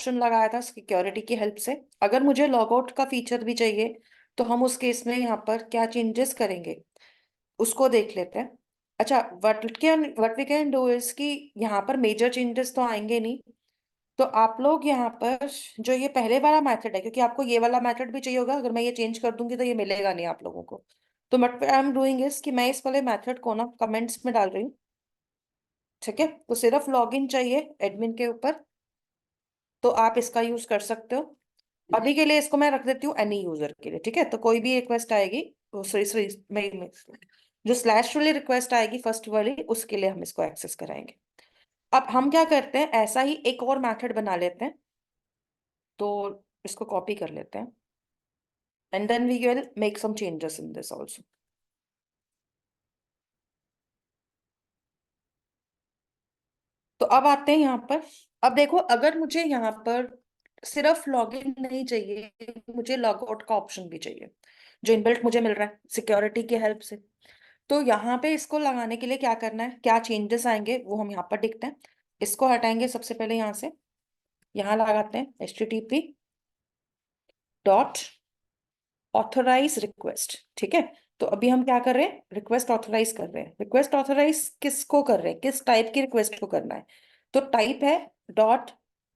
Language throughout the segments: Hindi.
ऑप्शन लगाया था सिक्योरिटी की हेल्प से। अगर मुझे लॉग आउट का फीचर भी चाहिए तो हम उस केस में यहाँ पर क्या चेंजेस करेंगे उसको देख लेते हैं। अच्छा, what we can do is कि यहाँ पर मेजर चेंजेस तो आएंगे नहीं। तो आप लोग यहाँ पर जो ये पहले वाला मेथड है, क्योंकि आपको ये वाला मेथड भी चाहिए होगा, अगर मैं ये चेंज कर दूंगी तो ये मिलेगा नहीं आप लोगों को। तो what I am doing is कि मैं इस वाले मेथड को ना कमेंट्स में डाल रही हूँ। ठीक है, तो सिर्फ लॉगिन चाहिए एडमिन के ऊपर, तो आप इसका यूज कर सकते हो। अभी के लिए इसको मैं रख देती हूँ एनी यूजर के लिए। ठीक है, तो कोई भी रिक्वेस्ट आएगी, सॉरी सॉरी, जो स्लैश वाली रिक्वेस्ट आएगी फर्स्ट वाली, उसके लिए हम इसको एक्सेस कराएंगे। अब हम क्या करते हैं, ऐसा ही एक और मेथड बना लेते हैं। तो इसको कॉपी कर लेते हैं and then we will make some changes in this also. तो अब आते हैं यहाँ पर। अब देखो, अगर मुझे यहाँ पर सिर्फ लॉगिन नहीं चाहिए, मुझे लॉग आउट का ऑप्शन भी चाहिए जो इनबिल्ट मुझे मिल रहा है सिक्योरिटी की हेल्प से। तो यहाँ पे इसको लगाने के लिए क्या करना है, क्या चेंजेस आएंगे वो हम यहाँ पर देखते हैं। इसको हटाएंगे सबसे पहले यहाँ से, यहाँ लगाते हैं http.authorize request। ठीक है, तो अभी हम क्या कर रहे हैं, रिक्वेस्ट ऑथोराइज कर रहे हैं। रिक्वेस्ट ऑथोराइज किसको कर रहे हैं, किस टाइप की रिक्वेस्ट को करना है। तो टाइप है डॉट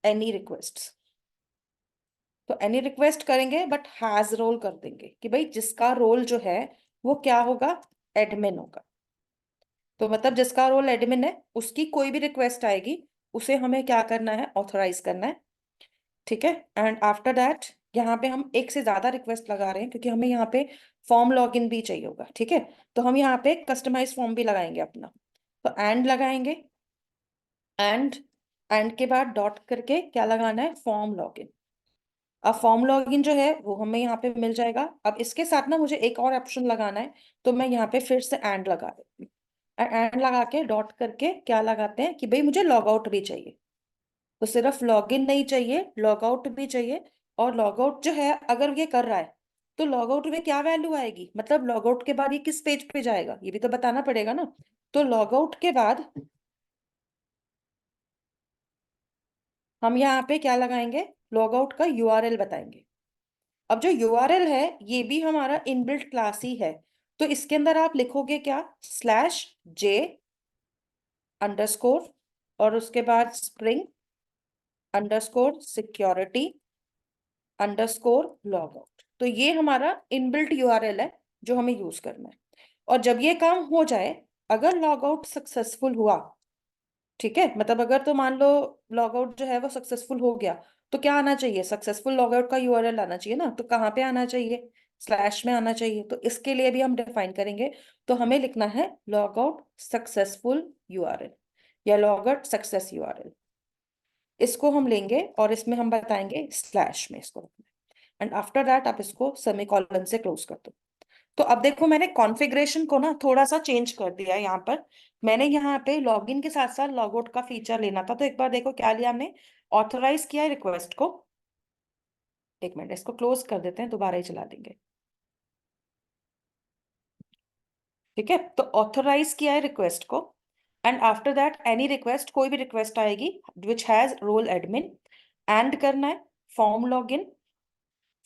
एनी रिक्वेस्ट। तो एनी रिक्वेस्ट करेंगे बट हैज रोल कर देंगे कि भाई जिसका रोल जो है वो क्या होगा, एडमिन होगा। तो मतलब जिसका रोल एडमिन है उसकी कोई भी रिक्वेस्ट आएगी उसे हमें क्या करना है, ऑथोराइज करना है। ठीक है, एंड आफ्टर दैट यहाँ पे हम एक से ज्यादा रिक्वेस्ट लगा रहे हैं क्योंकि हमें यहाँ पे फॉर्म लॉगिन भी चाहिए होगा। ठीक है, तो हम यहाँ पे कस्टमाइज फॉर्म भी लगाएंगे अपना। तो एंड लगाएंगे, एंड एंड के बाद डॉट करके क्या लगाना है, फॉर्म लॉगिन। अब फॉर्म लॉगिन जो है वो हमें यहाँ पे मिल जाएगा। अब इसके साथ ना मुझे एक और ऑप्शन लगाना है, तो मैं यहाँ पे फिर से एंड लगा देती हूँ। एंड लगा के डॉट करके क्या लगाते हैं कि भाई मुझे लॉग आउट भी चाहिए। तो सिर्फ लॉगिन नहीं चाहिए, लॉग आउट भी चाहिए। और लॉग आउट जो है अगर ये कर रहा है तो लॉग आउट में क्या वैल्यू आएगी, मतलब लॉग आउट के बाद ये किस पेज पे जाएगा ये भी तो बताना पड़ेगा ना। तो लॉग आउट के बाद हम यहाँ पे क्या लगाएंगे, लॉग आउट का यूआरएल बताएंगे। अब जो यूआरएल है ये भी हमारा इनबिल्ट क्लास ही है। तो इसके अंदर आप लिखोगे क्या, /j_, और उसके बाद string_security_log out। तो ये हमारा इनबिल्ट यूआरएल है जो हमें यूज करना है। और जब ये काम हो जाए, अगर लॉग आउट सक्सेसफुल हुआ, ठीक है, मतलब अगर तो मान लो लॉग आउट जो है वो सक्सेसफुल हो गया, तो क्या आना चाहिए, सक्सेसफुल लॉग आउट का यूआरएल आना चाहिए ना। तो कहाँ पे आना चाहिए, स्लैश में आना चाहिए। तो इसके लिए भी हम डिफाइन करेंगे। तो हमें लिखना है लॉग आउट सक्सेसफुल यूआरएल या लॉग आउट सक्सेस यूआरएल। इसको हम लेंगे और इसमें हम बताएंगे स्लैश में इसको रखना है। एंड आफ्टर दैट आप इसको सेमीकोलन से क्लोज कर दो। तो अब देखो, मैंने कॉन्फ़िगरेशन को ना थोड़ा सा चेंज कर दिया है यहाँ पर। मैंने यहाँ पे लॉगिन के साथ साथ लॉग आउट का फीचर लेना था, तो एक बार देखो क्या लिया हमने, ऑथराइज किया है रिक्वेस्ट को। एक मिनट, इसको क्लोज कर देते हैं, दोबारा ही चला देंगे। ठीक है, तो ऑथराइज किया है रिक्वेस्ट को। And after that any request, कोई भी रिक्वेस्ट आएगी which has role admin, and करना है फॉर्म लॉगिन।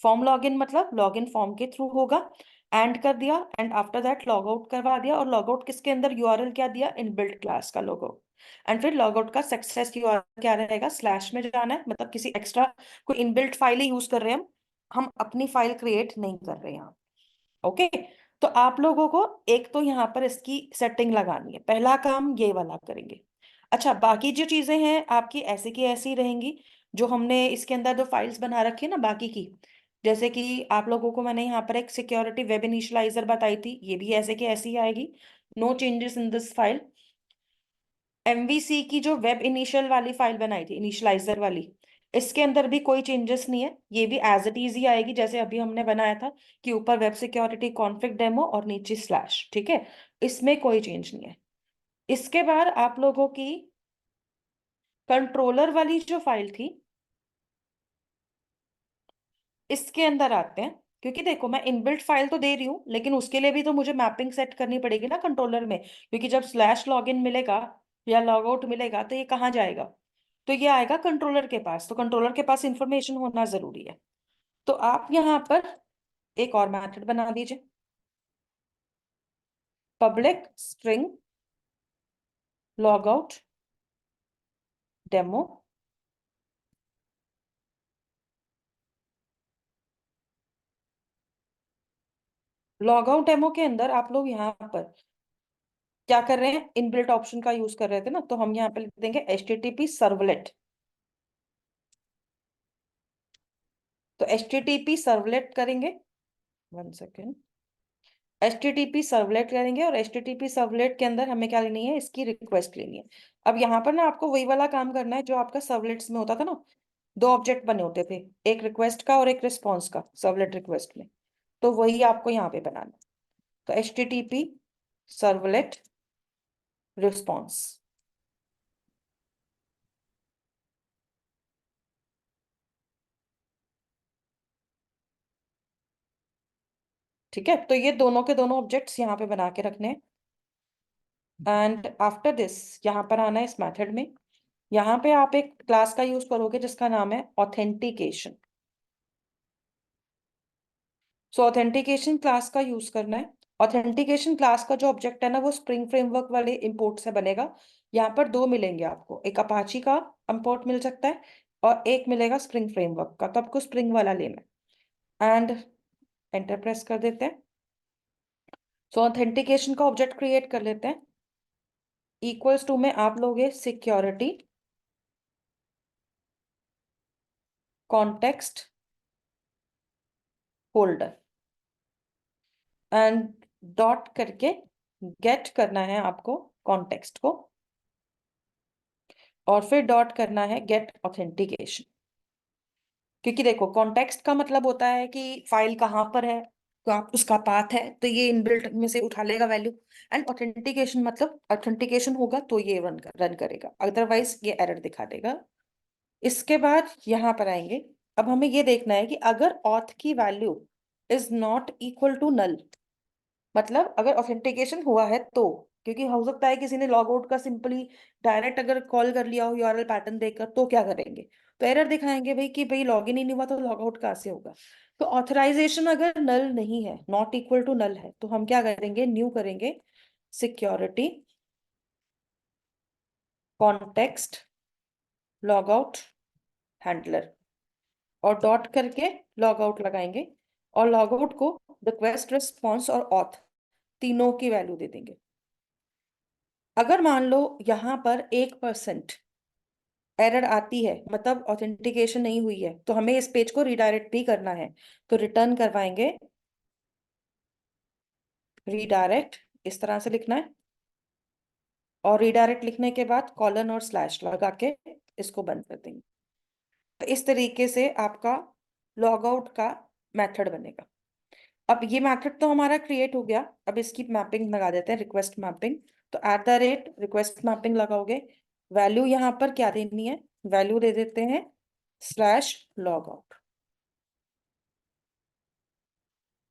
फॉर्म लॉगिन मतलब लॉगिन फॉर्म के थ्रू होगा। एंड कर दिया, and after that log out करवा दिया। और लॉग आउट किसके अंदर, यूआरएल क्या दिया, इनबिल्ट क्लास का लॉग आउट। एंड फिर लॉग आउट का सक्सेस यूआरएल क्या रहेगा, स्लैश में जाना है, मतलब किसी एक्स्ट्रा कोई इनबिल्ट फाइल ही यूज कर रहे हैं हम अपनी फाइल क्रिएट नहीं कर रहे हैं यहाँ। ओके, तो आप लोगों को एक तो यहाँ पर इसकी सेटिंग लगानी है, पहला काम ये वाला करेंगे। अच्छा, बाकी जो चीजें हैं आपकी ऐसी की ऐसी रहेंगी। जो हमने इसके अंदर जो फाइल्स बना रखी है ना बाकी की, जैसे कि आप लोगों को मैंने यहाँ पर एक सिक्योरिटी वेब इनिशियलाइजर बताई थी, ये भी ऐसे की ऐसी आएगी। No changes in this file. MVC की जो वेब इनिशियल वाली फाइल बनाई थी, इनिशियलाइजर वाली, इसके अंदर भी कोई चेंजेस नहीं है, ये भी एज इट इज ही आएगी जैसे अभी हमने बनाया था कि ऊपर वेब सिक्योरिटी कॉन्फ़िग डेमो और नीचे स्लैश। ठीक है, इसमें कोई चेंज नहीं है। इसके बाद आप लोगों की कंट्रोलर वाली जो फाइल थी, इसके अंदर आते हैं। क्योंकि देखो, मैं इनबिल्ट फाइल तो दे रही हूँ लेकिन उसके लिए भी तो मुझे मैपिंग सेट करनी पड़ेगी ना कंट्रोलर में, क्योंकि जब स्लैश लॉगिन मिलेगा या लॉग आउट मिलेगा तो ये कहाँ जाएगा, तो ये आएगा कंट्रोलर के पास, तो कंट्रोलर के पास इंफॉर्मेशन होना जरूरी है। तो आप यहाँ पर एक और मेथड बना दीजिए, public string log out demo. Log out demo के अंदर आप लोग यहाँ पर क्या कर रहे हैं, इनबिल्ट ऑप्शन का यूज कर रहे थे ना, तो हम यहाँ पे लिख देंगे HTTP सर्वलेट। तो HTTP सर्वलेट करेंगे, 1 सेकेंड, HTTP सर्वलेट करेंगे और HTTP सर्वलेट के अंदर हमें क्या लेनी है, इसकी रिक्वेस्ट लेनी है। अब यहाँ पर ना आपको वही वाला काम करना है जो आपका सर्वलेट्स में होता था ना, दो ऑब्जेक्ट बने होते थे, एक रिक्वेस्ट का और एक रिस्पॉन्स का, सर्वलेट रिक्वेस्ट में। तो वही आपको यहाँ पे बनाना है। तो HTTP सर्वलेट रिस्पॉन्स। ठीक है, तो ये दोनों के दोनों ऑब्जेक्ट्स यहाँ पे बना के रखने हैं। एंड आफ्टर दिस यहाँ पर आना है इस मेथड में। यहाँ पे आप एक क्लास का यूज करोगे जिसका नाम है ऑथेंटिकेशन। सो ऑथेंटिकेशन क्लास का यूज करना है। ऑथेंटिकेशन क्लास का जो ऑब्जेक्ट है ना, वो स्प्रिंग फ्रेमवर्क वाले इंपोर्ट से बनेगा। यहाँ पर दो मिलेंगे आपको, एक अपाची का इंपोर्ट मिल सकता है और एक मिलेगा स्प्रिंग फ्रेमवर्क का, तो आपको स्प्रिंग वाला लेना है। एंड एंटर प्रेस कर देते हैं। सो ऑथेंटिकेशन का ऑब्जेक्ट क्रिएट कर लेते हैं। इक्वल्स टू में आप लोगे security context holder and dot करके गेट करना है आपको कॉन्टेक्स्ट को, और फिर डॉट करना है गेट ऑथेंटिकेशन। क्योंकि देखो कॉन्टेक्स्ट का मतलब होता है कि फाइल कहाँ पर है, तो आप उसका पाथ है, तो ये इनबिल्ट में से उठा लेगा वैल्यू। एंड ऑथेंटिकेशन मतलब ऑथेंटिकेशन होगा तो ये रन करेगा, अदरवाइज ये एरर दिखा देगा। इसके बाद यहाँ पर आएंगे। अब हमें ये देखना है कि अगर ऑथ की value is not equal to null, मतलब अगर ऑथेंटिकेशन हुआ है तो, क्योंकि हो सकता है किसी ने लॉग आउट का सिंपली डायरेक्ट अगर कॉल कर लिया हो यूआरएल पैटर्न देकर, तो क्या करेंगे, तो एरर दिखाएंगे भाई कि भाई लॉगिन ही नहीं हुआ तो लॉग आउट कहाँ से होगा। तो ऑथराइजेशन अगर नल नहीं है, नॉट इक्वल टू नल है, तो हम क्या करेंगे, न्यू करेंगे security context log out handler और डॉट करके लॉग आउट लगाएंगे। और लॉग आउट को रिक्वेस्ट रिस्पॉन्स और ऑथ तीनों की वैल्यू दे देंगे। अगर मान लो यहाँ पर 1% एरर आती है, मतलब ऑथेंटिकेशन नहीं हुई है, तो हमें इस पेज को रिडायरेक्ट भी करना है। तो रिटर्न करवाएंगे रीडायरेक्ट, इस तरह से लिखना है। और रीडायरेक्ट लिखने के बाद कॉलन और स्लैश लगा के इसको बंद कर देंगे। तो इस तरीके से आपका लॉग आउट का मेथड बनेगा। अब ये मेथड तो हमारा क्रिएट हो गया, अब इसकी मैपिंग लगा देते हैं, रिक्वेस्ट मैपिंग। तो at the rate request mapping लगाओगे, वैल्यू यहाँ पर क्या देनी है, वैल्यू दे देते हैं स्लैश लॉग आउट।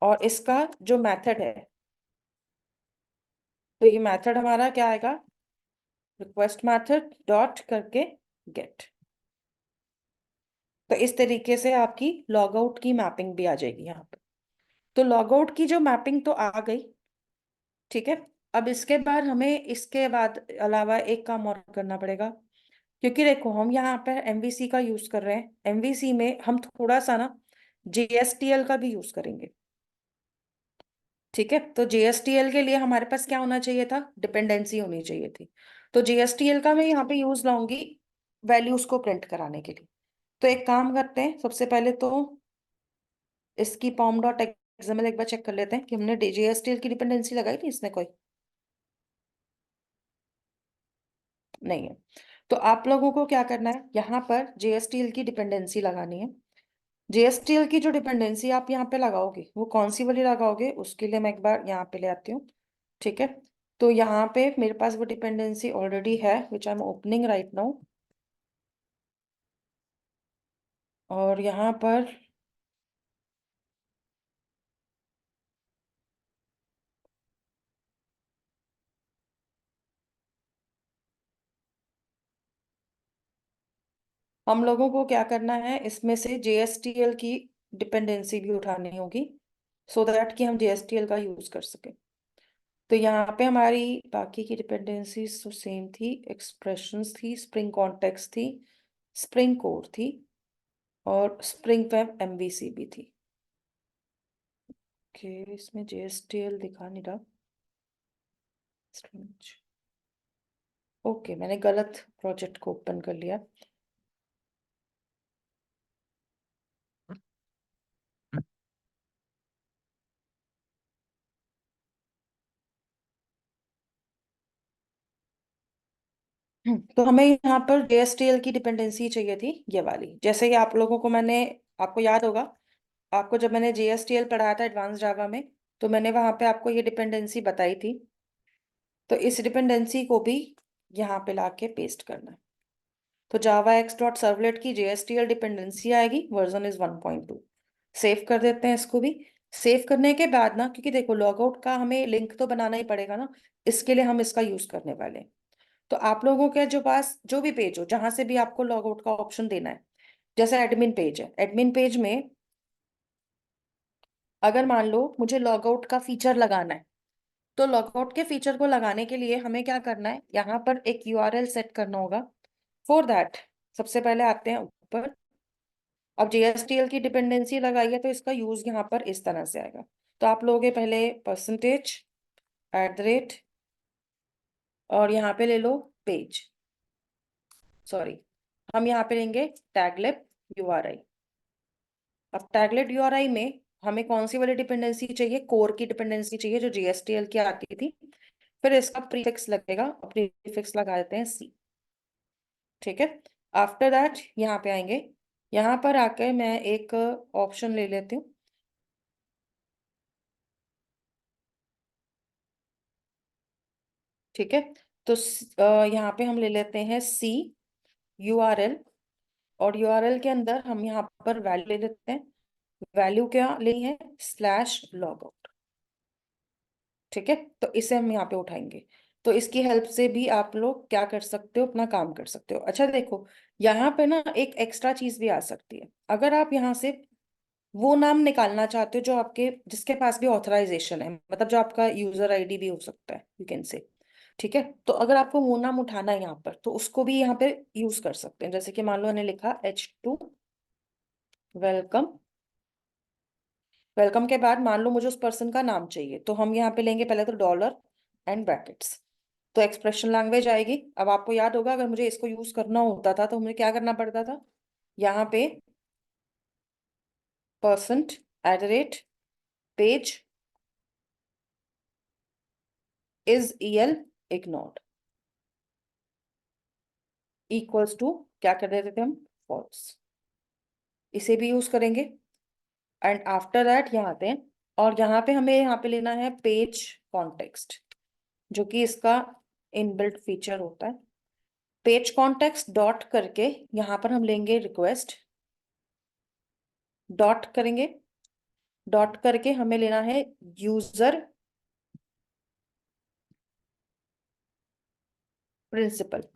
और इसका जो मेथड है, तो ये मेथड हमारा क्या आएगा, रिक्वेस्ट मेथड डॉट करके गेट। तो इस तरीके से आपकी लॉग आउट की मैपिंग भी आ जाएगी यहाँ पे। तो लॉग आउट की जो मैपिंग तो आ गई, ठीक है। अब इसके बाद हमें इसके बाद अलावा एक काम और करना पड़ेगा, क्योंकि देखो हम यहाँ पर एमवीसी का यूज कर रहे हैं, एमवीसी में हम थोड़ा सा ना जेएसटीएल का भी यूज करेंगे। ठीक है, तो जेएसटीएल के लिए हमारे पास क्या होना चाहिए था, डिपेंडेंसी होनी चाहिए थी। तो जेएसटीएल का मैं यहाँ पे यूज लाऊंगी वैल्यूज को प्रिंट कराने के लिए। तो एक काम करते हैं, सबसे पहले तो इसकी पॉम डॉट एक्सएमएल एक बार चेक कर लेते हैं कि हमने जेएसटीएल की डिपेंडेंसी लगाई थी इसमें कोई, नहीं है। तो आप लोगों को क्या करना है, यहाँ पर जेएसटीएल की डिपेंडेंसी लगानी है। जेएसटीएल की जो डिपेंडेंसी आप यहाँ पे लगाओगे, वो कौन सी वाली लगाओगे, उसके लिए मैं एक बार यहाँ पे ले आती हूँ। ठीक है, तो यहाँ पे मेरे पास वो डिपेंडेंसी ऑलरेडी है which I am opening right now. और यहाँ पर हम लोगों को क्या करना है, इसमें से JSTL की डिपेंडेंसी भी उठानी होगी, सो दैट कि हम JSTL का यूज कर सके। तो यहाँ पे हमारी बाकी की डिपेंडेंसीज तो सेम थी, एक्सप्रेशंस थी, स्प्रिंग कॉन्टेक्स्ट थी, स्प्रिंग कोर थी, और स्प्रिंग वेब MVC भी थी। ओके, इसमें JSTL दिखा नहीं रहा। ओके, मैंने गलत प्रोजेक्ट को ओपन कर लिया। तो हमें यहाँ पर JSTL की डिपेंडेंसी चाहिए थी, ये वाली। जैसे कि आप लोगों को मैंने, आपको याद होगा, आपको जब मैंने JSTL पढ़ाया था एडवांस जावा में, तो मैंने वहां पे आपको ये डिपेंडेंसी बताई थी। तो इस डिपेंडेंसी को भी यहाँ पे लाके पेस्ट करना है। तो जावा एक्स डॉट सर्वलेट की JSTL डिपेंडेंसी आएगी, वर्जन इज 1.2। सेव कर देते हैं इसको भी। सेव करने के बाद ना, क्योंकि देखो लॉगआउट का हमें लिंक तो बनाना ही पड़ेगा ना, इसके लिए हम इसका यूज करने वाले हैं। तो आप लोगों के जो पास जो भी पेज हो, जहां से भी आपको लॉग आउट का ऑप्शन देना है, जैसे एडमिन पेज है, एडमिन पेज में अगर मान लो मुझे लॉग आउट का फीचर लगाना है, तो लॉग आउट के फीचर को लगाने के लिए हमें क्या करना है, यहाँ पर एक URL सेट करना होगा। फॉर दैट सबसे पहले आते हैं ऊपर। अब JSTL की डिपेंडेंसी लगाई है, तो इसका यूज यहाँ पर इस तरह से आएगा। तो आप लोगे पहले परसेंटेज @ और यहाँ पे ले लो पेज, सॉरी, हम यहाँ पे लेंगे टैगलेट URI। अब टैगलेट URI में हमें कौन सी वाली डिपेंडेंसी चाहिए, कोर की डिपेंडेंसी चाहिए जो JSTL की आती थी। फिर इसका प्रीफिक्स लगेगा, प्रीफिक्स लगा देते हैं C। ठीक है। आफ्टर दैट यहाँ पे आएंगे। यहाँ पर आकर मैं एक ऑप्शन ले लेती हूँ। ठीक है। तो यहाँ पे हम ले लेते हैं C URL, और URL के अंदर हम यहाँ पर वैल्यू ले लेते हैं। वैल्यू क्या ली है, /logout। ठीक है। तो इसे हम यहाँ पे उठाएंगे। तो इसकी हेल्प से भी आप लोग क्या कर सकते हो, अपना काम कर सकते हो। अच्छा देखो, यहाँ पे ना एक एक्स्ट्रा चीज भी आ सकती है। अगर आप यहाँ से वो नाम निकालना चाहते हो जो आपके, जिसके पास भी ऑथराइजेशन है, मतलब जो आपका यूजर ID भी हो सकता है, यू कैन से। ठीक है। तो अगर आपको वो नाम उठाना है यहाँ पर, तो उसको भी यहाँ पे यूज कर सकते हैं। जैसे कि मान लो मैंने लिखा H2 वेलकम। वेलकम के बाद मान लो मुझे उस पर्सन का नाम चाहिए, तो हम यहाँ पे लेंगे पहले तो डॉलर एंड ब्रैकेट्स। तो एक्सप्रेशन लैंग्वेज आएगी। अब आपको याद होगा, अगर मुझे इसको यूज करना होता था तो मुझे क्या करना पड़ता था, यहाँ पे %page is EL ignored equals to, क्या कर देते थे हम, फॉल्स। इसे भी यूज करेंगे। एंड आफ्टर दैट यहाँ आते हैं, और यहाँ पे हमें यहाँ पे लेना है पेज कॉन्टेक्स्ट, जो कि इसका इनबिल्ट फीचर होता है। पेज कॉन्टेक्स्ट डॉट करके यहाँ पर हम लेंगे रिक्वेस्ट, डॉट करेंगे। डॉट करके हमें लेना है यूजर प्रिंसिपल।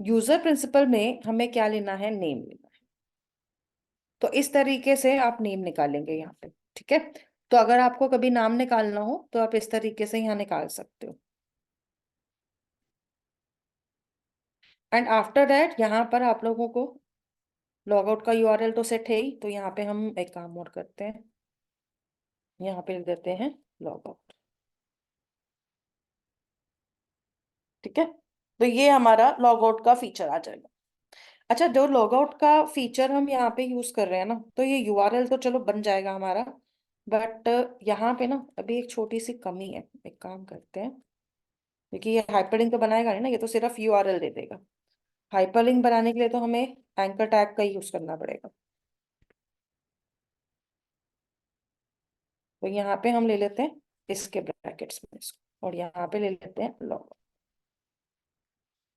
यूजर प्रिंसिपल में हमें क्या लेना है, नेम लेना है। तो इस तरीके से आप नेम निकालेंगे यहाँ पे। ठीक है। तो अगर आपको कभी नाम निकालना हो तो आप इस तरीके से यहाँ निकाल सकते हो। एंड आफ्टर दैट यहाँ पर आप लोगों को लॉग आउट का URL तो सेट है ही, तो यहाँ पे हम एक काम और करते हैं, यहाँ पे लिख देते हैं लॉग आउट। ठीक है। तो ये हमारा लॉग आउट का फीचर आ जाएगा। अच्छा, जो लॉग आउट का फीचर हम यहाँ पे यूज कर रहे हैं ना, तो ये URL तो चलो बन जाएगा हमारा, बट यहाँ पे ना अभी एक छोटी सी कमी है। एक काम करते हैं, क्योंकि ये हाइपरलिंक तो बनाएगा नहीं ना, ये तो सिर्फ URL दे देगा। हाइपरलिंक बनाने के लिए तो हमें एंकर टैग का यूज करना पड़ेगा। तो यहाँ पे हम ले लेते हैं इसके ब्रैकेट्स में इसको, और यहाँ पे ले लेते हैं लॉग।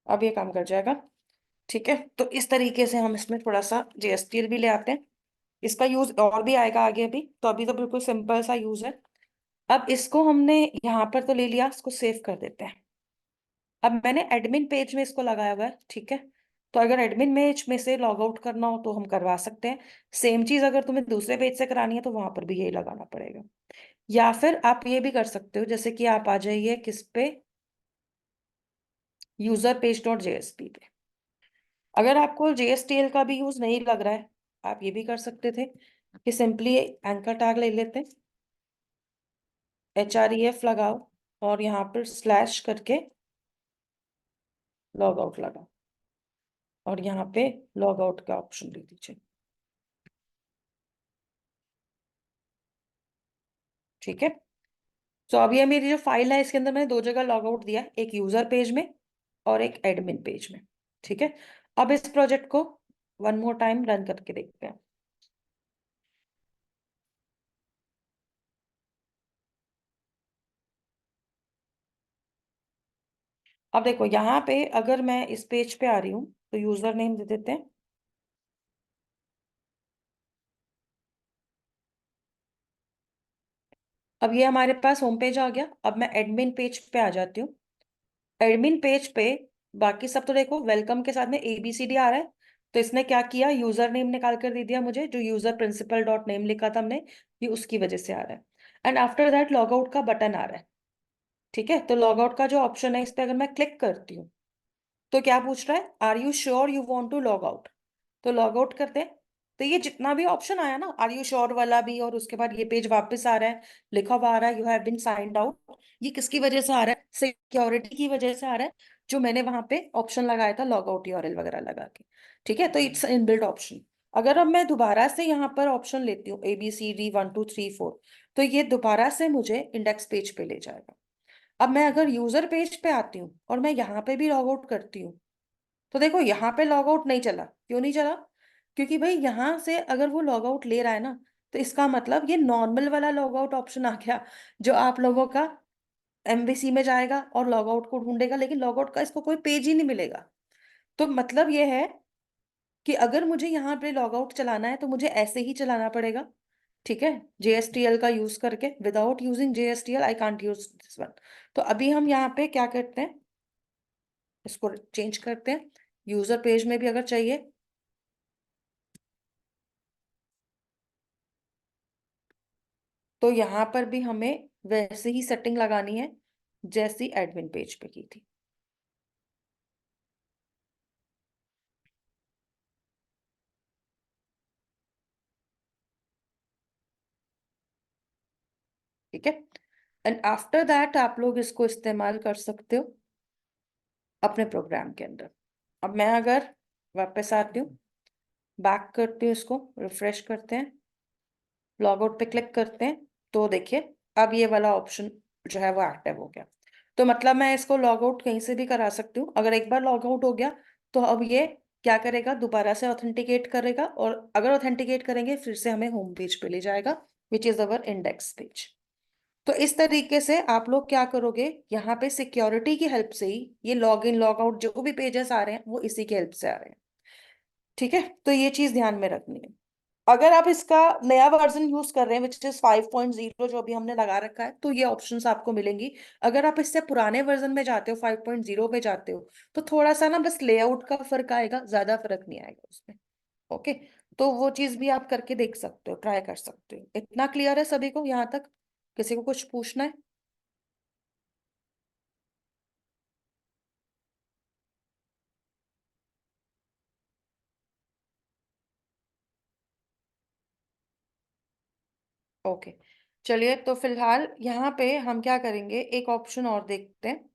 अब ये काम कर जाएगा। ठीक है। तो इस तरीके से हम इसमें थोड़ा सा JSTL भी ले आते हैं। इसका यूज और भी आएगा आगे भी, तो अभी तो बिल्कुल सिंपल सा यूज है। अब इसको हमने यहाँ पर तो ले लिया, इसको सेव कर देते हैं। अब मैंने एडमिन पेज में इसको लगाया हुआ है, ठीक है। तो अगर एडमिन पेज में से लॉग आउट करना हो तो हम करवा सकते हैं। सेम चीज अगर तुम्हें दूसरे पेज से करानी है तो वहां पर भी यही लगाना पड़ेगा। या फिर आप ये भी कर सकते हो, जैसे कि आप आ जाइए किस पे, यूजर पेज डॉट जेएसपी पे। अगर आपको जेएसटीएल का भी यूज नहीं लग रहा है, आप ये भी कर सकते थे कि सिंपली एंकर टैग ले लेते, HREF लगाओ और यहाँ पर स्लैश करके लॉग आउट लगाओ और यहाँ पे लॉग आउट का ऑप्शन दे दीजिए, ठीक है। तो अब ये मेरी जो फाइल है इसके अंदर मैंने दो जगह लॉग आउट दिया है, एक यूजर पेज में और एक एडमिन पेज में, ठीक है। अब इस प्रोजेक्ट को वन मोर टाइम रन करके देखते हैं। अब देखो यहाँ पे अगर मैं इस पेज पे आ रही हूँ तो यूजर नेम दे देते हैं। अब ये हमारे पास होम पेज आ गया। अब मैं एडमिन पेज पे आ जाती हूँ। एडमिन पेज पे बाकी सब तो देखो वेलकम के साथ में ABCD आ रहा है। तो इसने क्या किया, यूजर नेम निकाल कर दे दिया मुझे, जो यूजर प्रिंसिपल डॉट नेम लिखा था हमने, ये उसकी वजह से आ रहा है। And after that log out का बटन आ रहा है, ठीक है। तो लॉग आउट का जो ऑप्शन है इस पे अगर मैं क्लिक करती हूँ तो क्या पूछ रहा है, are you sure you want to log out. तो लॉग आउट करते हैं। तो ये जितना भी ऑप्शन आया ना, आर यू श्योर वाला भी, और उसके बाद ये पेज वापस आ रहा है, लिखा हुआ आ रहा है you have been signed out, ये किसकी वजह से आ रहा है, सिक्योरिटी की वजह से आ रहा है, जो मैंने वहां पे ऑप्शन लगाया था लॉग आउट URL वगैरह लगा के, ठीक है। तो इट्स इनबिल्ट ऑप्शन। अगर अब मैं दोबारा से यहाँ पर ऑप्शन लेती हूँ ABCD 1 2 3 4, तो ये दोबारा से मुझे इंडेक्स पेज पे ले जाएगा। अब मैं अगर यूजर पेज पे आती हूँ और मैं यहाँ पे भी लॉग आउट करती हूँ, तो देखो यहाँ पे लॉग आउट नहीं चला। क्यों नहीं चला? क्योंकि भाई यहाँ से अगर वो लॉग आउट ले रहा है ना, तो इसका मतलब ये नॉर्मल वाला लॉग आउट ऑप्शन आ गया, जो आप लोगों का MVC में जाएगा और लॉग आउट को ढूंढेगा, लेकिन लॉग आउट का इसको कोई पेज ही नहीं मिलेगा। तो मतलब ये है कि अगर मुझे यहाँ पे लॉग आउट चलाना है तो मुझे ऐसे ही चलाना पड़ेगा, ठीक है, JSTL का यूज करके। Without using JSTL I can't use this one. तो अभी हम यहाँ पे क्या करते हैं, इसको चेंज करते हैं। यूजर पेज में भी अगर चाहिए तो यहाँ पर भी हमें वैसे ही सेटिंग लगानी है जैसी एडमिन पेज पे की थी। ठीक है। एंड आफ्टर दैट आप लोग इसको इस्तेमाल कर सकते हो अपने प्रोग्राम के अंदर। अब मैं अगर वापस आती हूँ, बैक करती हूँ, इसको रिफ्रेश करते हैं, लॉग आउट पे क्लिक करते हैं, तो देखिए अब ये वाला ऑप्शन जो है वो एक्टिव हो गया। तो मतलब मैं इसको लॉग आउट कहीं से भी करा सकती हूँ। अगर एक बार लॉग आउट हो गया तो अब ये क्या करेगा, दोबारा से ऑथेंटिकेट करेगा, और अगर ऑथेंटिकेट करेंगे फिर से हमें होम पेज पे ले जाएगा, which is our index page. तो इस तरीके से आप लोग क्या करोगे, यहाँ पे सिक्योरिटी की हेल्प से ही ये लॉग इन लॉग आउट जो भी पेजेस आ रहे हैं वो इसी की हेल्प से आ रहे हैं, ठीक है। तो ये चीज ध्यान में रखनी है। अगर आप इसका नया वर्जन यूज कर रहे हैं विच इज 5.0 जो अभी हमने लगा रखा है, तो ये ऑप्शंस आपको मिलेंगी। अगर आप इससे पुराने वर्जन में जाते हो, 5.0 पे जाते हो, तो थोड़ा सा ना बस लेआउट का फर्क आएगा, ज्यादा फर्क नहीं आएगा उसमें। ओके। तो वो चीज भी आप करके देख सकते हो, ट्राई कर सकते हो। इतना क्लियर है सभी को यहाँ तक? किसी को कुछ पूछना है? ओके। चलिए, तो फिलहाल यहाँ पे हम क्या करेंगे, एक ऑप्शन और देखते हैं।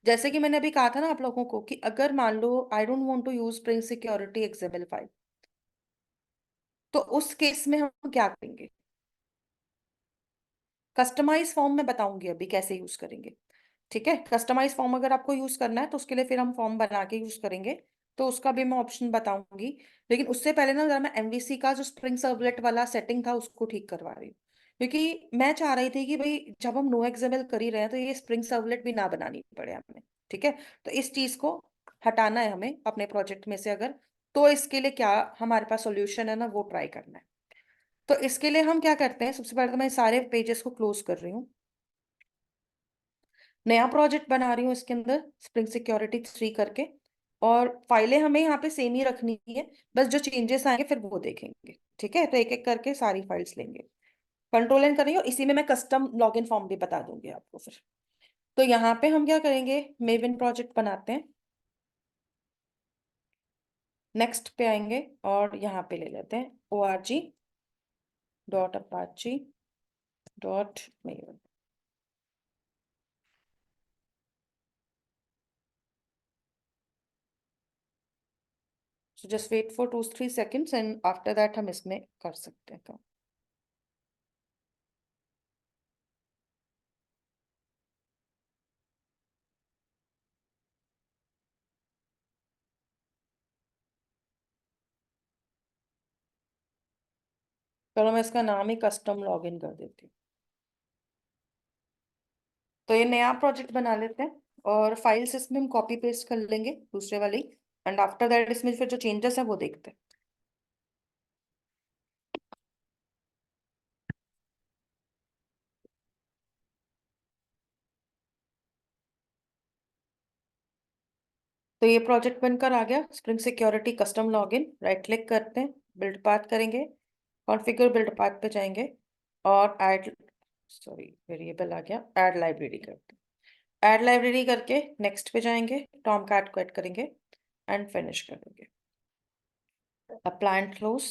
जैसे कि मैंने अभी कहा था ना आप लोगों को कि अगर मान लो I don't want to use spring security XML5, तो उस केस में हम क्या करेंगे, कस्टमाइज फॉर्म में बताऊंगी अभी कैसे यूज करेंगे, ठीक है। कस्टमाइज फॉर्म अगर आपको यूज करना है तो उसके लिए फिर हम फॉर्म बना के यूज करेंगे, तो उसका भी मैं ऑप्शन बताऊंगी। लेकिन उससे पहले ना जरा मैं MVC का जो स्प्रिंग सर्वलेट वाला सेटिंग था उसको ठीक करवा रही हूँ, क्योंकि मैं चाह रही थी कि भाई जब हम नो XML कर ही रहे हैं तो ये स्प्रिंग सर्वलेट भी ना बनानी पड़े हमें, ठीक है। तो इस चीज को हटाना है हमें अपने प्रोजेक्ट में से अगर, तो इसके लिए क्या हमारे पास सोल्यूशन है ना, वो ट्राई करना है। तो इसके लिए हम क्या करते हैं, सबसे पहले तो मैं सारे पेजेस को क्लोज कर रही हूँ। नया प्रोजेक्ट बना रही हूँ इसके अंदर स्प्रिंग सिक्योरिटी 3 करके, और फाइलें हमें यहाँ पे सेम ही रखनी है, बस जो चेंजेस आएंगे फिर वो देखेंगे। ठीक है, तो एक एक करके सारी फाइल्स लेंगे, कंट्रोल एन करेंगे, और इसी में मैं कस्टम लॉगिन फॉर्म भी बता दूंगी आपको फिर। तो यहाँ पे हम क्या करेंगे, मेविन प्रोजेक्ट बनाते हैं, नेक्स्ट पे आएंगे और यहाँ पे ले लेते हैं org.apache.maven। So just wait for 2-3 seconds and after that हम इसमें कर सकते हैं काम। चलो मैं इसका नाम ही कस्टम लॉगिन कर देती हूँ। तो ये नया प्रोजेक्ट बना लेते हैं, और फाइल्स इसमें हम कॉपी पेस्ट कर लेंगे दूसरे वाली, एंड आफ्टर दैट इसमें फिर जो चेंजेस है वो देखते हैं। तो ये प्रोजेक्ट बनकर आ गया, spring security custom login. Right click करते हैं, बिल्ड पाथ करेंगे, कॉन्फ़िगर बिल्ड पाथ पे जाएंगे, और ऐड, सॉरी वेरिएबल आ गया, ऐड लाइब्रेरी करते हैं। ऐड लाइब्रेरी करके नेक्स्ट पे जाएंगे, टॉम कैट को ऐड करेंगे एंड फिनिश करेंगे। Apply and close.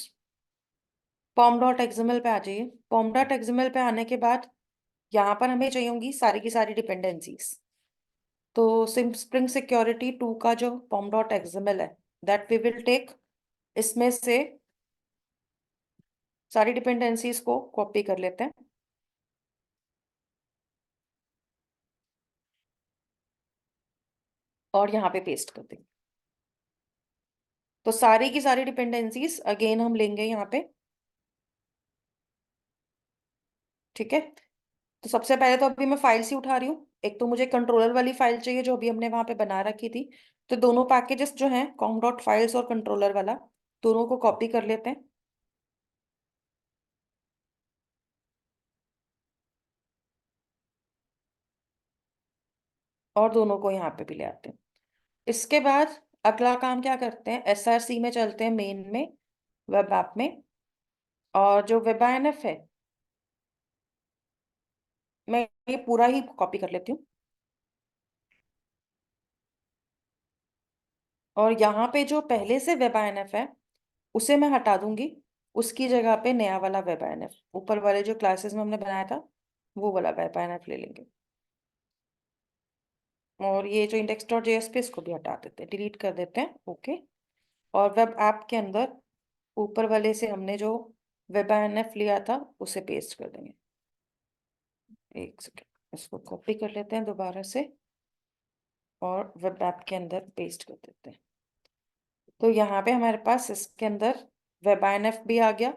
Pom dot XML पे आ जाइए। पॉम डॉट एक्सएमएल पे आने के बाद यहाँ पर हमें चाहिए होंगी सारी की सारी डिपेंडेंसीज। तो स्प्रिंग सिक्योरिटी 2 का जो पॉम डॉट एक्सएमएल है, दैट वी विल टेक, इसमें से सारी डिपेंडेंसीज को कॉपी कर लेते हैं, और यहाँ पे पेस्ट कर देंगे। तो सारी की सारी डिपेंडेंसीज अगेन हम लेंगे यहाँ पे। ठीक है, तो सबसे पहले तो अभी मैं फाइल्स ही उठा रही हूँ। एक तो मुझे कंट्रोलर वाली फाइल चाहिए जो अभी हमने वहां पे बना रखी थी। तो दोनों पैकेजेस जो हैं, कॉम डॉट फाइल्स और कंट्रोलर वाला, दोनों को कॉपी कर लेते हैं, और दोनों को यहाँ पे भी ले आते हैं। इसके बाद अगला काम क्या करते हैं, एसआरसी में चलते हैं, मेन में, वेब ऐप में, और जो वेब आईएनएफ है मैं ये पूरा ही कॉपी कर लेती हूँ, और यहाँ पे जो पहले से वेब आईएनएफ है उसे मैं हटा दूंगी, उसकी जगह पे नया वाला वेब आईएनएफ, ऊपर वाले जो क्लासेस में हमने बनाया था वो वाला वेब आईएनएफ ले लेंगे। और ये जो इंडेक्स डॉट जेएस पे, इसको भी हटा देते हैं, डिलीट कर देते हैं। ओके, और वेब ऐप के अंदर ऊपर वाले से हमने जो वेब आईएनएफ लिया था उसे पेस्ट कर देंगे। एक सेकेंड, इसको कॉपी कर लेते हैं दोबारा से, और वेब ऐप के अंदर पेस्ट कर देते हैं। तो यहाँ पे हमारे पास इसके अंदर वेब आईएनएफ भी आ गया,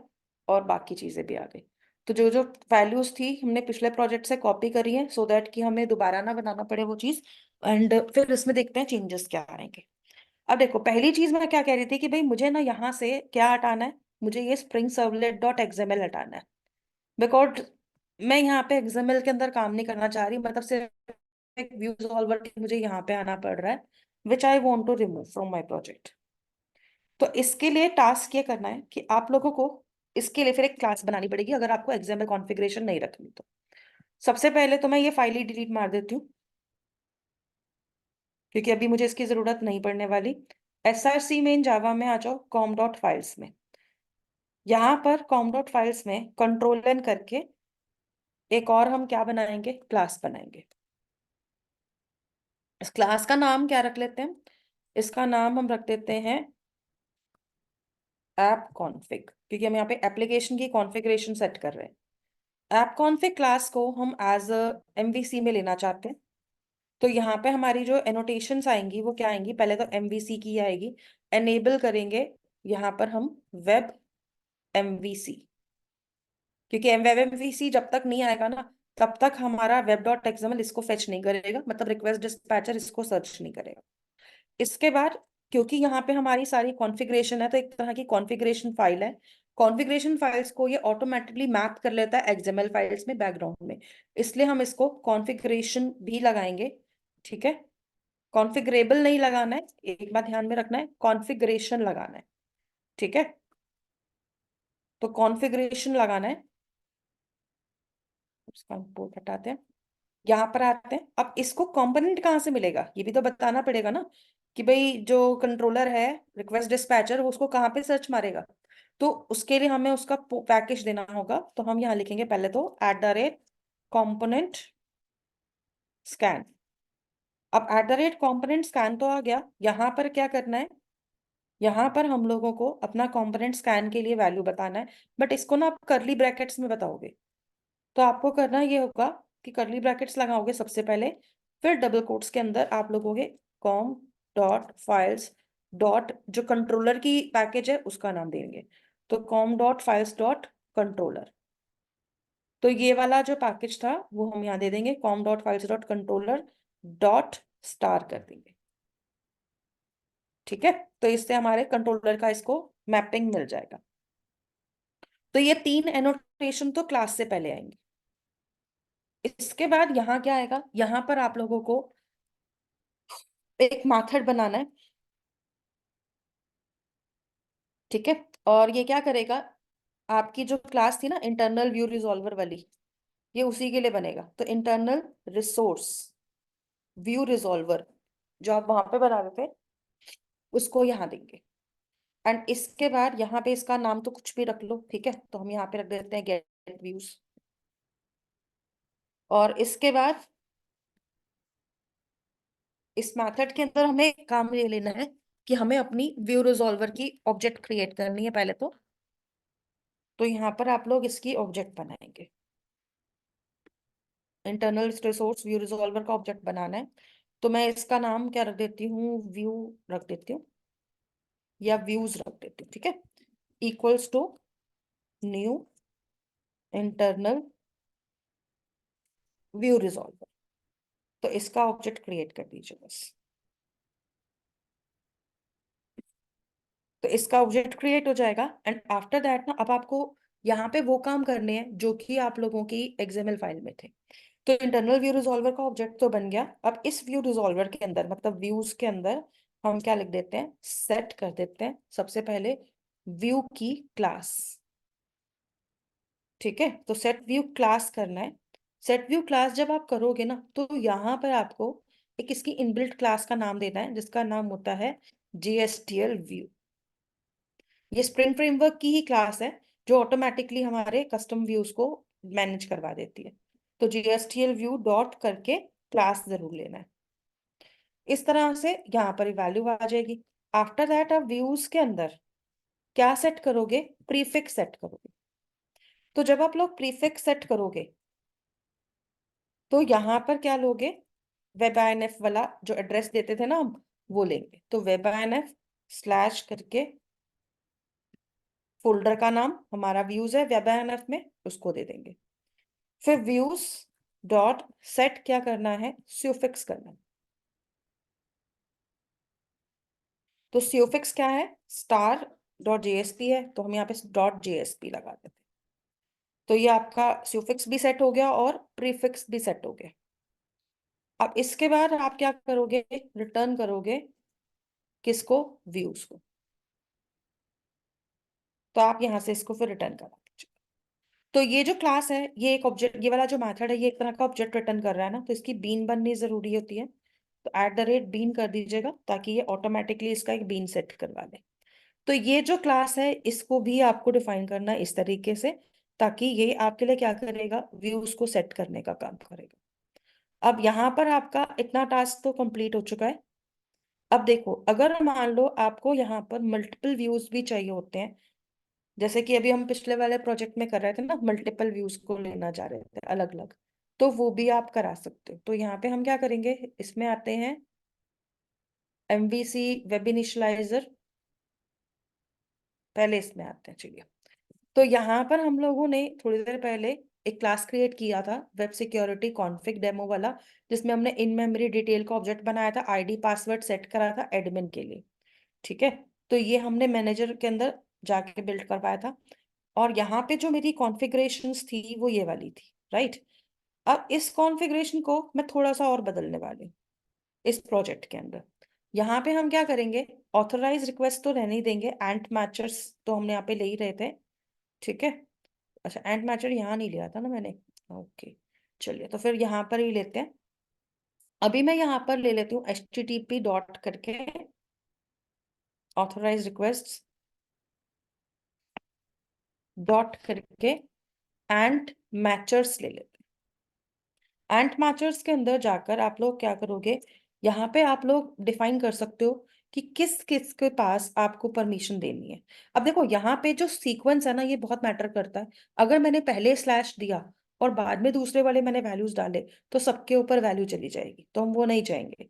और बाकी चीजें भी आ गई। तो जो जो वैल्यूज थी हमने पिछले प्रोजेक्ट से कॉपी करी है, सो दैट कि हमें दोबारा ना बनाना पड़े वो चीज, एंड फिर इसमें देखते हैं चेंजेस क्या आएंगे। अब देखो, पहली चीज मैं क्या कह रही थी कि भाई मुझे ना यहाँ से क्या हटाना है, मुझे ये स्प्रिंग सर्वलेट डॉट एक्सएमएल हटाना है, बिकॉज मैं यहाँ पे एक्सएमएल के अंदर काम नहीं करना चाह रही, मतलब सिर्फ एक व्यू सॉल्वर मुझे यहाँ पे आना पड़ रहा है, which I want to remove from my project. तो इसके लिए टास्क ये करना है कि आप लोगों को इसके लिए फिर एक क्लास बनानी पड़ेगी, अगर आपको एक्सएमएल कॉन्फ़िगरेशन नहीं रखनी तो। सबसे पहले तो मैं ये फाइल ही डिलीट मार देती हूँ, क्योंकि अभी मुझे इसकी जरूरत नहीं पड़ने वाली। एसआरसी में इन जावा में आ जाओ, कॉम डॉट फाइल्स में, यहाँ पर कॉम डॉट फाइल्स में कंट्रोल एन करके एक और हम क्या बनाएंगे, क्लास बनाएंगे। इस क्लास का नाम क्या रख लेते हैं, इसका नाम हम रख देते हैं ऐप कॉन्फ़िग, क्योंकि हम यहाँ पे एप्लीकेशन की कॉन्फ़िगरेशन सेट कर रहे हैं। ऐप कॉन्फ़िग क्लास को हम एज एमवीसी में लेना चाहते हैं। तो यहाँ पे हमारी जो एनोटेशंस आएंगी वो क्या आएंगी, पहले तो एमवीसी की आएगी, एनेबल करेंगे यहाँ पर हम वेब एमवीसी, क्योंकि वेब एमवीसी जब तक नहीं आएगा ना, तब तक हमारा वेब डॉट एक्सएमएल इसको फेच नहीं करेगा, मतलब रिक्वेस्ट डिस्पैचर इसको सर्च नहीं करेगा। इसके बाद क्योंकि यहाँ पे हमारी सारी कॉन्फ़िगरेशन है, तो एक तरह की कॉन्फ़िगरेशन फाइल है, कॉन्फ़िगरेशन फाइल्स को ये ऑटोमेटिकली मैप कर लेता है एक्सएमएल फाइल्स में बैकग्राउंड में, इसलिए हम इसको कॉन्फ़िगरेशन भी लगाएंगे। ठीक है, कॉन्फ़िगरेबल नहीं लगाना है, एक बात ध्यान में रखना है, कॉन्फ़िगरेशन लगाना है। ठीक है, तो कॉन्फ़िगरेशन लगाना है, उसका इंपोर्ट हटाते हैं, यहाँ पर आते हैं। अब इसको कंपोनेंट कहाँ से मिलेगा ये भी तो बताना पड़ेगा ना, कि भाई जो कंट्रोलर है रिक्वेस्ट डिस्पैचर वो उसको कहाँ पे सर्च मारेगा। तो उसके लिए हमें उसका पैकेज देना होगा, तो हम यहाँ लिखेंगे पहले तो @component scan। अब @component scan तो आ गया, यहाँ पर क्या करना है, यहाँ पर हम लोगों को अपना कंपोनेंट स्कैन के लिए वैल्यू बताना है, बट इसको ना आप करली ब्रैकेट्स में बताओगे। तो आपको करना ये होगा कि करली ब्रैकेट्स लगाओगे सबसे पहले, फिर डबल कोट्स के अंदर आप लोगोगे कॉम डॉट फाइल्स डॉट जो कंट्रोलर की पैकेज है उसका नाम देंगे, तो com dot files dot controller. तो ये वाला जो पैकेज था वो हम यहाँ दे देंगे com dot files dot controller dot star कर देंगे। ठीक है, तो इससे हमारे कंट्रोलर का इसको मैपिंग मिल जाएगा। तो ये 3 एनोटेशन तो क्लास से पहले आएंगे। इसके बाद यहाँ क्या आएगा, यहाँ पर आप लोगों को एक मेथड बनाना है। ठीक है, और ये क्या करेगा, आपकी जो क्लास थी ना इंटरनल व्यू रिजॉल्वर वाली, ये उसी के लिए बनेगा। तो इंटरनल रिसोर्स व्यू रिजॉल्वर जो आप वहां पे बना रहे थे उसको यहाँ देंगे। एंड इसके बाद यहाँ पे इसका नाम तो कुछ भी रख लो, ठीक है, तो हम यहाँ पे रख देते हैं गेट व्यूज। और इसके बाद इस मेथड के अंदर हमें एक काम ये लेना है कि हमें अपनी व्यू रिजॉल्वर की ऑब्जेक्ट क्रिएट करनी है पहले तो यहाँ पर आप लोग इसकी ऑब्जेक्ट बनाएंगे, इंटरनल रिसोर्स व्यू रिजॉल्वर का ऑब्जेक्ट बनाना है। तो मैं इसका नाम क्या रख देती हूँ, व्यू रख देती हूँ या व्यूज रख देती हूँ। ठीक है, equals to new internal view resolver, तो इसका ऑब्जेक्ट क्रिएट कर दीजिए बस। तो इसका ऑब्जेक्ट क्रिएट हो जाएगा एंड आफ्टर दैट ना अब आपको यहाँ पे वो काम करने हैं जो कि आप लोगों की एक्सएमएल फाइल में थे। तो इंटरनल व्यू रिजॉल्वर का ऑब्जेक्ट तो बन गया, अब इस व्यू रिजॉल्वर के अंदर मतलब व्यूज के अंदर हम क्या लिख देते हैं, सेट कर देते हैं सबसे पहले व्यू की क्लास। ठीक है, तो सेट व्यू क्लास करना है। सेट व्यू क्लास जब आप करोगे ना तो यहाँ पर आपको एक इसकी इनबिल्ट क्लास का नाम देना है जिसका नाम होता है जीएसटीएल व्यू। ये स्प्रिंग फ्रेमवर्क की ही क्लास है जो ऑटोमेटिकली हमारे कस्टम व्यूज को मैनेज करवा देती है। तो जीएसटीएल व्यू डॉट करके क्लास जरूर लेना है। इस तरह से यहाँ पर वैल्यू आ जाएगी। आफ्टर दैट आप व्यूज के अंदर क्या सेट करोगे, प्रीफिक्स सेट करोगे। तो जब आप लोग प्रीफिक्स सेट करोगे तो यहाँ पर क्या लोगे, वेब आईएनएफ वाला जो एड्रेस देते थे ना हम वो लेंगे। तो वेब आईएनएफ स्लैश करके फोल्डर का नाम हमारा व्यूज है वेब आईएनएफ में उसको दे देंगे। फिर व्यूज डॉट सेट क्या करना है, स्यूफिक्स करना है। तो स्यूफिक्स क्या है, स्टार डॉट जेएसपी है, तो हम यहाँ पे डॉट जेएसपी लगा देते हैं। तो ये आपका स्यूफिक्स भी सेट हो गया और प्रीफिक्स भी सेट हो गया। अब इसके बाद आप क्या करोगे, रिटर्न करोगे किसको, व्यूज को। तो आप यहाँ से इसको फिर रिटर्न करा दीजिए। तो ये जो क्लास है ये एक ऑब्जेक्ट, ये वाला जो मेथड है ये एक तरह का ऑब्जेक्ट रिटर्न कर रहा है ना, तो इसकी बीन बननी जरूरी होती है। तो @बीन कर दीजिएगा ताकि ये ऑटोमेटिकली इसका एक बीन सेट करवा ले। तो ये जो क्लास है इसको भी आपको डिफाइन करना है इस तरीके से ताकि ये आपके लिए क्या करेगा, व्यूज को सेट करने का काम करेगा। अब यहाँ पर आपका इतना टास्क तो कंप्लीट हो चुका है। अब देखो अगर मान लो आपको यहाँ पर मल्टीपल व्यूज भी चाहिए होते हैं, जैसे कि अभी हम पिछले वाले प्रोजेक्ट में कर रहे थे ना, मल्टीपल व्यूज को लेना चाह रहे थे अलग अलग, तो वो भी आप करा सकते हो। तो यहाँ पे हम क्या करेंगे, इसमें आते हैं MVC वेब इनिशियलाइजर, पहले इसमें आते हैं चलिए। तो यहाँ पर हम लोगों ने थोड़ी देर पहले एक क्लास क्रिएट किया था वेब सिक्योरिटी कॉन्फ़िग डेमो वाला, जिसमें हमने इन मेमोरी डिटेल का ऑब्जेक्ट बनाया था, आईडी पासवर्ड सेट करा था एडमिन के लिए। ठीक है, तो ये हमने मैनेजर के अंदर जाके बिल्ड करवाया था। और यहाँ पे जो मेरी कॉन्फ़िगरेशंस थी वो ये वाली थी, राइट। अब इस कॉन्फ़िगरेशन को मैं थोड़ा सा और बदलने वाली हूँ इस प्रोजेक्ट के अंदर। यहाँ पे हम क्या करेंगे, ऑथराइज रिक्वेस्ट तो रहने ही देंगे, एंट मैचर्स तो हमने यहाँ पे ले ही रहे थे, ठीक है। अच्छा, एंट मैचर यहाँ नहीं लिया था ना मैंने, ओके। चलिए तो फिर यहाँ पर ही लेते हैं। अभी मैं यहाँ पर ले लेती हूँ http डॉट करके ऑथराइज रिक्वेस्ट डॉट करके एंट मैचर्स ले लेते हैं। एंट मैचर्स के अंदर जाकर आप लोग क्या करोगे, यहाँ पे आप लोग डिफाइन कर सकते हो कि किस किस के पास आपको परमिशन देनी है। अब देखो यहाँ पे जो सीक्वेंस है ना ये बहुत मैटर करता है। अगर मैंने पहले स्लैश दिया और बाद में दूसरे वाले मैंने वैल्यूज डाले तो सबके ऊपर वैल्यू चली जाएगी, तो हम वो नहीं चाहेंगे।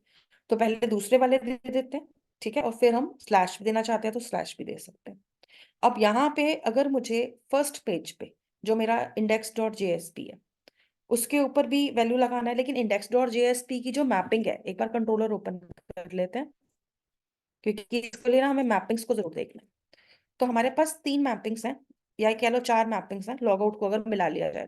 तो पहले दूसरे वाले दे देते हैं, ठीक है, और फिर हम स्लैश भी देना चाहते हैं तो स्लैश भी दे सकते हैं। अब यहाँ पे अगर मुझे फर्स्ट पेज पे जो मेरा इंडेक्स डॉट जेएसपी है उसके ऊपर भी वैल्यू लगाना है, लेकिन इंडेक्स डॉट जेएसपी की जो मैपिंग है, एक बार कंट्रोलर ओपन कर लेते हैं क्योंकि इसके लिए ना हमें मैपिंग्स को जरूर देखना है। तो हमारे पास 3 मैपिंग्स हैं, या कह लो 4 मैपिंग्स हैं लॉग आउट को अगर मिला लिया जाए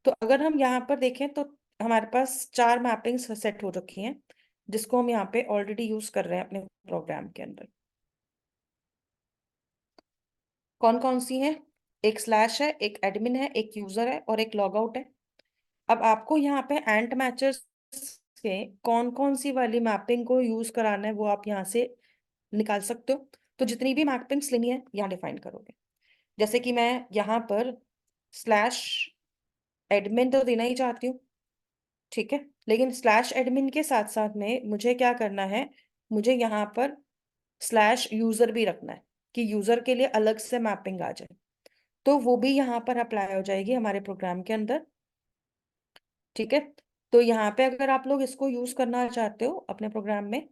तो अगर हम यहाँ पर देखें तो हमारे पास 4 मैपिंग्स सेट हो रखी हैं जिसको हम यहाँ पे ऑलरेडी यूज कर रहे हैं अपने प्रोग्राम के अंदर। कौन कौन सी हैं, एक स्लैश है, एक एडमिन है, एक यूजर है और एक लॉग आउट है। अब आपको यहाँ पे एंट मैचर्स के कौन कौन सी वाली मैपिंग को यूज कराना है वो आप यहाँ से निकाल सकते हो। तो जितनी भी मैपिंग्स लेनी है यहाँ डिफाइन करोगे। जैसे कि मैं यहाँ पर स्लैश एडमिन तो देना ही चाहती हूँ, ठीक है, लेकिन स्लैश एडमिन के साथ साथ में मुझे क्या करना है, मुझे यहाँ पर स्लैश यूजर भी रखना है कि यूजर के लिए अलग से मैपिंग आ जाए। तो वो भी यहाँ पर अप्लाई हो जाएगी हमारे प्रोग्राम के अंदर, ठीक है। तो यहाँ पे अगर आप लोग इसको यूज करना चाहते हो अपने प्रोग्राम में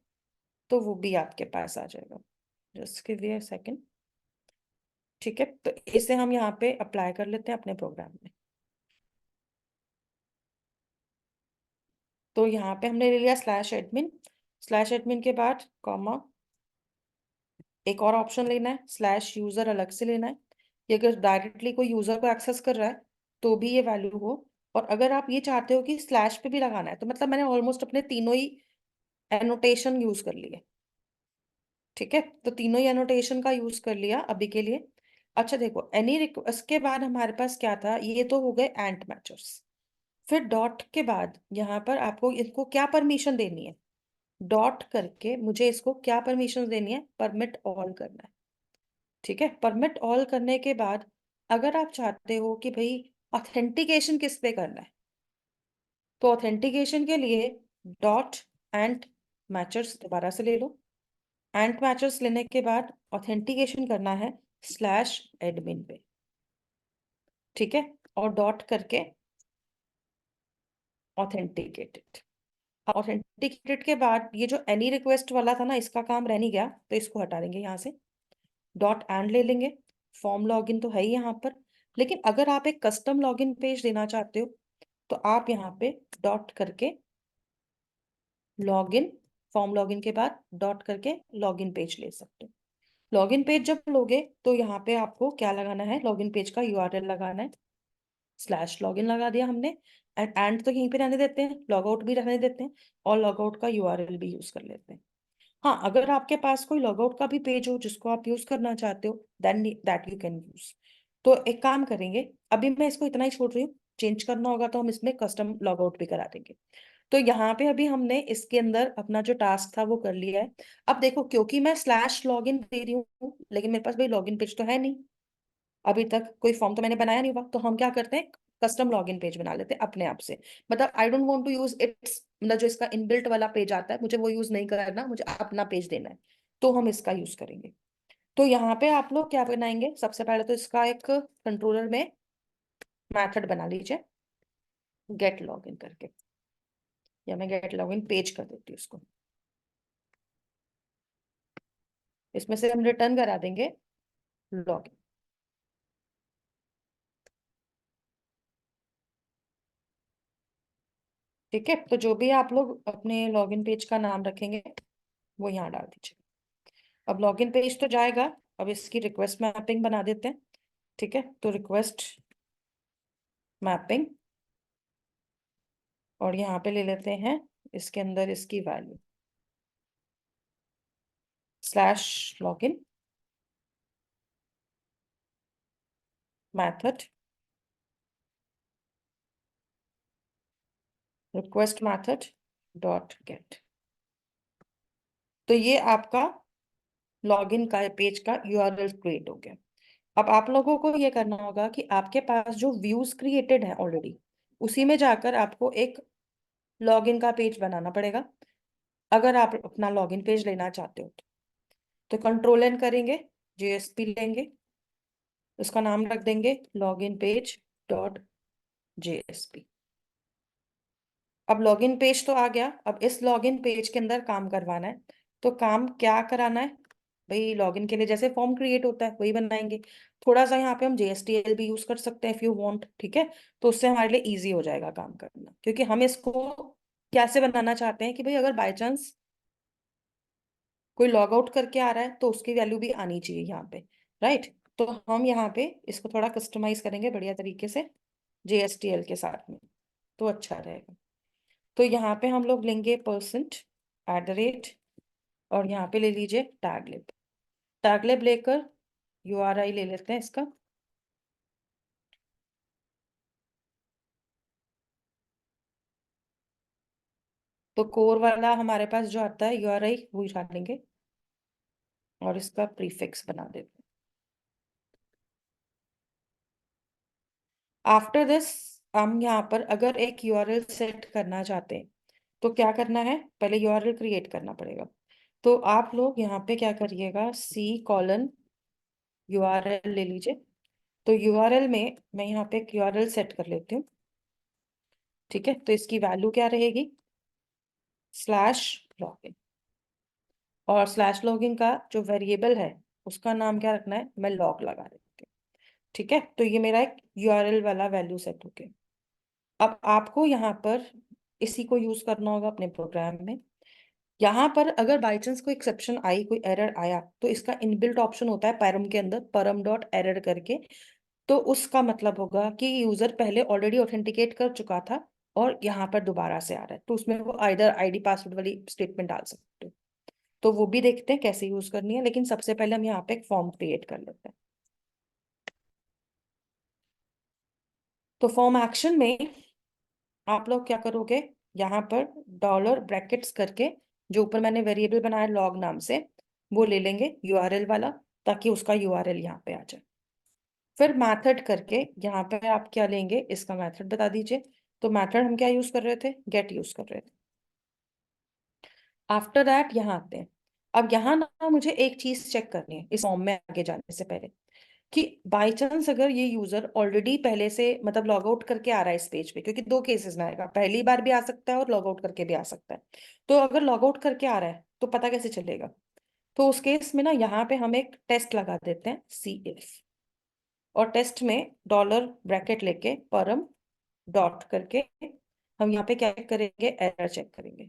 तो वो भी आपके पास आ जाएगा। Just give me a second, ठीक है। तो इसे हम यहाँ पे अप्लाई कर लेते हैं अपने प्रोग्राम में। तो यहाँ पे हमने ले लिया स्लैश एडमिन के बाद कॉमा, एक और ऑप्शन लेना है स्लैश यूजर अलग से लेना है। ये अगर डायरेक्टली कोई यूजर को एक्सेस कर रहा है तो भी ये वैल्यू हो, और अगर आप ये चाहते हो कि स्लैश पे भी लगाना है तो मतलब मैंने ऑलमोस्ट अपने तीनों ही एनोटेशन यूज कर लिए, ठीक है। तो तीनों ही एनोटेशन का यूज कर लिया अभी के लिए। अच्छा देखो, एनी रिक्वेस्ट के बाद हमारे पास क्या था, ये तो हो गए एंट मैचर्स। फिर डॉट के बाद यहाँ पर आपको इसको क्या परमिशन देनी है, डॉट करके मुझे इसको क्या परमिशन देनी है, परमिट ऑल करना है, ठीक है। परमिट ऑल करने के बाद अगर आप चाहते हो कि भाई ऑथेंटिकेशन किस पे करना है तो ऑथेंटिकेशन के लिए डॉट एंड मैचर्स दोबारा से ले लो। एंड मैचर्स लेने के बाद ऑथेंटिकेशन करना है स्लैश एडमिन पे, ठीक है, और डॉट करके ऑथेंटिकेटेड। ऑथेंटिकेटेड के बाद ये जो एनी रिक्वेस्ट वाला था ना इसका काम रह नहीं गया तो इसको हटा देंगे यहाँ से, डॉट एंड ले लेंगे। फॉर्म लॉगिन तो है ही यहाँ पर, लेकिन अगर आप एक कस्टम लॉगिन पेज देना चाहते हो तो आप यहाँ पे डॉट करके लॉगिन, फॉर्म लॉगिन के बाद डॉट करके लॉगिन पेज ले सकते हो। लॉगिन पेज जब लोगे तो यहाँ पे आपको क्या लगाना है, लॉगिन पेज का यूआरएल लगाना है, स्लैश लॉगिन लगा दिया हमने। एंड तो यहीं पे रहने देते हैं, लॉग आउट भी रहने देते हैं, और लॉग आउट का यूआरएल भी यूज कर लेते हैं। हाँ, अगर आपके पास कोई लॉग आउट का भी पेज हो जिसको आप यूज करना चाहते हो then that you can use. तो एक काम करेंगे, अभी मैं इसको इतना ही छोड़ रही हूँ, चेंज करना होगा तो हम इसमें कस्टम लॉग आउट भी करा देंगे। तो यहाँ पे अभी हमने इसके अंदर अपना जो टास्क था वो कर लिया है। अब देखो, क्योंकि मैं स्लैश लॉगिन दे रही हूँ लेकिन मेरे पास भाई लॉगिन पेज तो है नहीं, अभी तक कोई फॉर्म तो मैंने बनाया नहीं हुआ, तो हम क्या करते हैं, कस्टम लॉगिन पेज बना लेते हैं अपने आप से। मतलब I don't want to use its, मतलब जो इसका इनबिल्ट वाला पेज आता है मुझे वो यूज नहीं करना, मुझे अपना पेज देना है, तो हम इसका यूज करेंगे। तो यहाँ पे आप लोग क्या बनाएंगे, सबसे पहले तो इसका एक कंट्रोलर में मैथड बना लीजिए गेट लॉगिन करके, या मैं गेट लॉगिन पेज कर देती हूँ इसको। इसमें से हम रिटर्न करा देंगे लॉगिन, ठीक है। तो जो भी आप लोग अपने लॉगिन पेज का नाम रखेंगे वो यहाँ डाल दीजिए। अब लॉगिन पेज तो जाएगा, अब इसकी रिक्वेस्ट मैपिंग बना देते हैं, ठीक है, तो रिक्वेस्ट मैपिंग, और यहाँ पे ले लेते हैं इसके अंदर इसकी value slash login method request method dot gate. तो ये आपका लॉगिन का पेज का यूआरएल क्रिएट हो गया। अब आप लोगों को ये करना होगा कि आपके पास जो व्यूज क्रिएटेड है ऑलरेडी, उसी में जाकर आपको एक लॉगिन का पेज बनाना पड़ेगा अगर आप अपना लॉगिन पेज लेना चाहते हो। तो कंट्रोल एन करेंगे, जेएसपी लेंगे, उसका नाम रख देंगे लॉगिन पेज डॉट जेएसपी। अब लॉगिन पेज तो आ गया, अब इस लॉगिन पेज के अंदर काम करवाना है। तो काम क्या कराना है भाई, लॉगिन के लिए जैसे फॉर्म क्रिएट होता है वही बनाएंगे। थोड़ा सा यहाँ पे हम जेएसटीएल भी यूज कर सकते हैं इफ यू वांट, ठीक है। तो उससे हमारे लिए इजी हो जाएगा काम करना, क्योंकि हम इसको कैसे बनाना चाहते हैं कि भाई अगर बाय चांस कोई लॉग आउट करके आ रहा है तो उसकी वैल्यू भी आनी चाहिए यहाँ पे, राइट। तो हम यहाँ पे इसको थोड़ा कस्टमाइज करेंगे बढ़िया तरीके से जेएसटीएल के साथ में, तो अच्छा रहेगा। तो यहाँ पे हम लोग लेंगे परसेंट एट द रेट, और यहाँ पे ले लीजिए टैगलिब। टैगलिब लेकर यूआरआई ले लेते हैं इसका। तो कोर वाला हमारे पास जो आता है यूआरआई वो उठा लेंगे और इसका प्रीफिक्स बना देते हैं। आफ्टर दिस हम यहाँ पर अगर एक यूआरएल सेट करना चाहते हैं तो क्या करना है, पहले यूआरएल क्रिएट करना पड़ेगा। तो आप लोग यहाँ पे क्या करिएगा, सी कॉलन यूआरएल ले लीजिए। तो यूआरएल में मैं यहाँ पे एक यूआरएल सेट कर लेती हूँ, ठीक है। तो इसकी वैल्यू क्या रहेगी, स्लैश लॉगिन, और स्लैश लॉगिन का जो वेरिएबल है उसका नाम क्या रखना है, मैं लॉग लगा देती हूँ, ठीक है। तो ये मेरा एक यूआरएल वाला वैल्यू सेट हो गया। अब आपको यहाँ पर इसी को यूज करना होगा अपने प्रोग्राम में। यहाँ पर अगर बाई चांस कोई एक्सेप्शन आई, कोई एरर आया, तो इसका इनबिल्ट ऑप्शन होता है पैरम के अंदर, परम डॉट एरर करके। तो उसका मतलब होगा कि यूजर पहले ऑलरेडी ऑथेंटिकेट कर चुका था और यहाँ पर दोबारा से आ रहा है, तो उसमें वो आइदर आईडी पासवर्ड वाली स्टेटमेंट डाल सकते हो। तो वो भी देखते हैं कैसे यूज करनी है, लेकिन सबसे पहले हम यहाँ पे एक फॉर्म क्रिएट कर लेते हैं। तो फॉर्म एक्शन में आप लोग क्या करोगे, यहाँ पर डॉलर ब्रैकेट्स करके जो ऊपर मैंने वेरिएबल बनाया लॉग नाम से, वो ले लेंगे यूआरएल वाला, ताकि उसका यूआरएल यहाँ पे आ जाए। फिर मैथड करके यहाँ पे आप क्या लेंगे, इसका मैथड बता दीजिए। तो मैथड हम क्या यूज कर रहे थे, गेट यूज कर रहे थे। आफ्टर दैट यहाँ आते हैं। अब यहाँ ना मुझे एक चीज चेक करनी है इस फॉर्म में आगे जाने से पहले, कि बाय चांस अगर ये यूजर ऑलरेडी पहले से मतलब लॉग आउट करके आ रहा है इस पेज पे, क्योंकि दो केसेस में आएगा, पहली बार भी आ सकता है और लॉग आउट करके भी आ सकता है। तो अगर लॉग आउट करके आ रहा है तो पता कैसे चलेगा, तो उस केस में ना यहाँ पे हम एक टेस्ट लगा देते हैं सी इफ, और टेस्ट में डॉलर ब्रैकेट लेके परम डॉट करके हम यहाँ पे क्या करेंगे, एरर चेक करेंगे।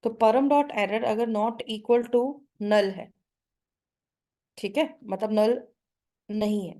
तो परम डॉट एरर अगर नॉट इक्वल टू नल है, ठीक है, मतलब नल नहीं है,